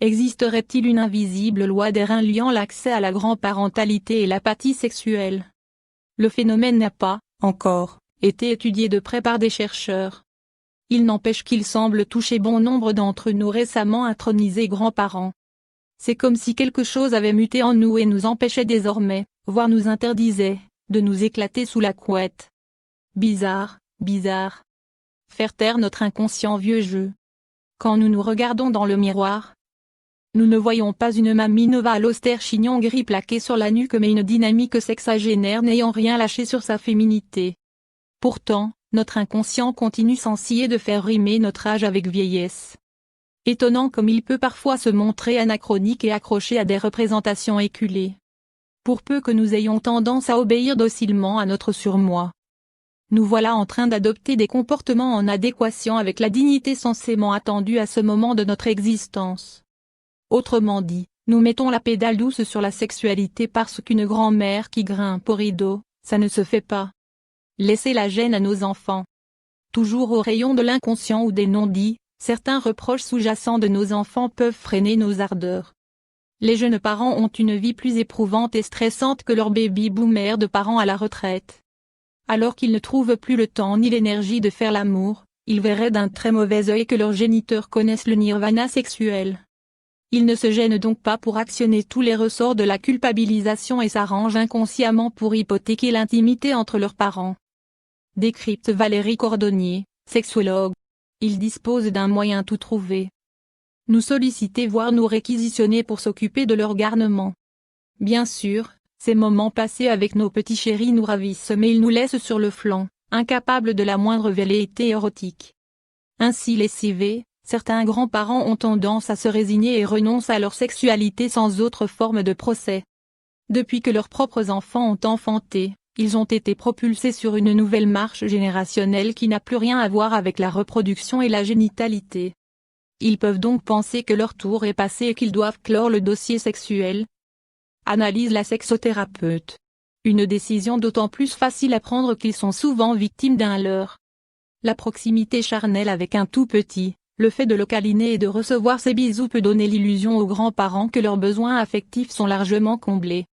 Existerait-il une invisible loi des reins liant l'accès à la grand-parentalité et l'apathie sexuelle? Le phénomène n'a pas, encore, été étudié de près par des chercheurs. Il n'empêche qu'il semble toucher bon nombre d'entre nous récemment intronisés grands-parents. C'est comme si quelque chose avait muté en nous et nous empêchait désormais, voire nous interdisait, de nous éclater sous la couette. Bizarre, bizarre. Faire taire notre inconscient vieux jeu. Quand nous nous regardons dans le miroir, nous ne voyons pas une mamie nova à l'austère chignon gris plaqué sur la nuque mais une dynamique sexagénaire n'ayant rien lâché sur sa féminité. Pourtant, notre inconscient continue sans ciller de faire rimer notre âge avec vieillesse. Étonnant comme il peut parfois se montrer anachronique et accroché à des représentations éculées. Pour peu que nous ayons tendance à obéir docilement à notre surmoi, nous voilà en train d'adopter des comportements en adéquation avec la dignité censément attendue à ce moment de notre existence. Autrement dit, nous mettons la pédale douce sur la sexualité parce qu'une grand-mère qui grimpe au rideau, ça ne se fait pas. Laissez la gêne à nos enfants. Toujours au rayon de l'inconscient ou des non-dits, certains reproches sous-jacents de nos enfants peuvent freiner nos ardeurs. Les jeunes parents ont une vie plus éprouvante et stressante que leurs baby-boomers de parents à la retraite. Alors qu'ils ne trouvent plus le temps ni l'énergie de faire l'amour, ils verraient d'un très mauvais œil que leurs géniteurs connaissent le nirvana sexuel. Ils ne se gênent donc pas pour actionner tous les ressorts de la culpabilisation et s'arrangent inconsciemment pour hypothéquer l'intimité entre leurs parents. Décrypte Valérie Cordonnier, sexologue. Il dispose d'un moyen tout trouvé. Nous solliciter voire nous réquisitionner pour s'occuper de leur garnement. Bien sûr, ces moments passés avec nos petits chéris nous ravissent mais ils nous laissent sur le flanc, incapables de la moindre velléité érotique. Ainsi lessivés, certains grands-parents ont tendance à se résigner et renoncent à leur sexualité sans autre forme de procès. Depuis que leurs propres enfants ont enfanté, ils ont été propulsés sur une nouvelle marche générationnelle qui n'a plus rien à voir avec la reproduction et la génitalité. Ils peuvent donc penser que leur tour est passé et qu'ils doivent clore le dossier sexuel. Analyse la sexothérapeute. Une décision d'autant plus facile à prendre qu'ils sont souvent victimes d'un leurre. La proximité charnelle avec un tout petit, le fait de le câliner et de recevoir ses bisous peut donner l'illusion aux grands-parents que leurs besoins affectifs sont largement comblés.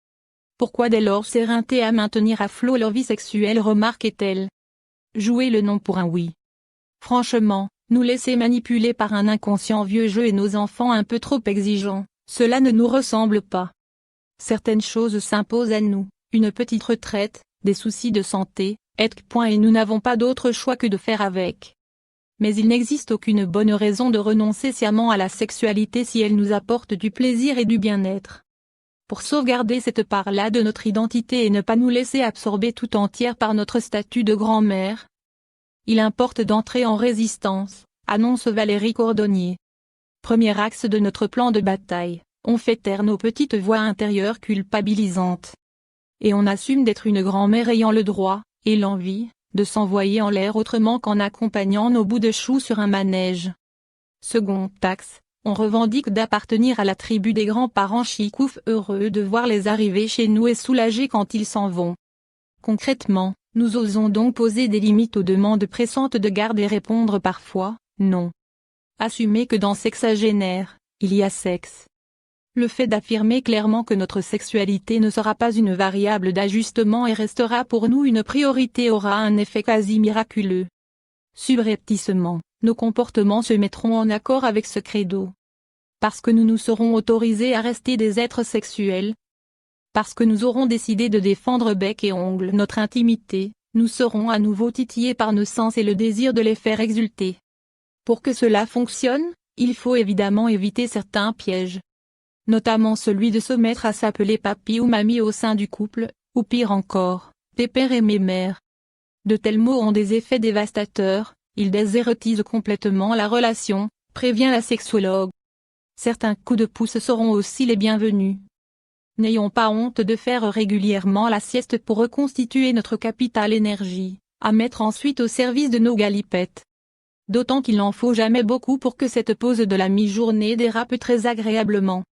Pourquoi dès lors s'éreinter à maintenir à flot leur vie sexuelle, remarquait-elle. Jouer le non pour un oui. Franchement, nous laisser manipuler par un inconscient vieux jeu et nos enfants un peu trop exigeants, cela ne nous ressemble pas. Certaines choses s'imposent à nous, une petite retraite, des soucis de santé, et nous n'avons pas d'autre choix que de faire avec. Mais il n'existe aucune bonne raison de renoncer sciemment à la sexualité si elle nous apporte du plaisir et du bien-être. Pour sauvegarder cette part-là de notre identité et ne pas nous laisser absorber tout entière par notre statut de grand-mère, il importe d'entrer en résistance, annonce Valérie Cordonnier. Premier axe de notre plan de bataille, on fait taire nos petites voix intérieures culpabilisantes. Et on assume d'être une grand-mère ayant le droit, et l'envie, de s'envoyer en l'air autrement qu'en accompagnant nos bouts de chou sur un manège. Second axe, on revendique d'appartenir à la tribu des grands-parents chicoufs heureux de voir les arriver chez nous et soulagés quand ils s'en vont. Concrètement, nous osons donc poser des limites aux demandes pressantes de garde et répondre parfois, non. Assumer que dans sexagénaire, il y a sexe. Le fait d'affirmer clairement que notre sexualité ne sera pas une variable d'ajustement et restera pour nous une priorité aura un effet quasi miraculeux. Subrepticement, nos comportements se mettront en accord avec ce credo. Parce que nous nous serons autorisés à rester des êtres sexuels. Parce que nous aurons décidé de défendre bec et ongles notre intimité, nous serons à nouveau titillés par nos sens et le désir de les faire exulter. Pour que cela fonctionne, il faut évidemment éviter certains pièges. Notamment celui de se mettre à s'appeler papy ou mamie au sein du couple, ou pire encore, pépère et mémère. De tels mots ont des effets dévastateurs, ils désérotisent complètement la relation, prévient la sexologue. Certains coups de pouce seront aussi les bienvenus. N'ayons pas honte de faire régulièrement la sieste pour reconstituer notre capital énergie, à mettre ensuite au service de nos galipettes. D'autant qu'il n'en faut jamais beaucoup pour que cette pause de la mi-journée dérape très agréablement.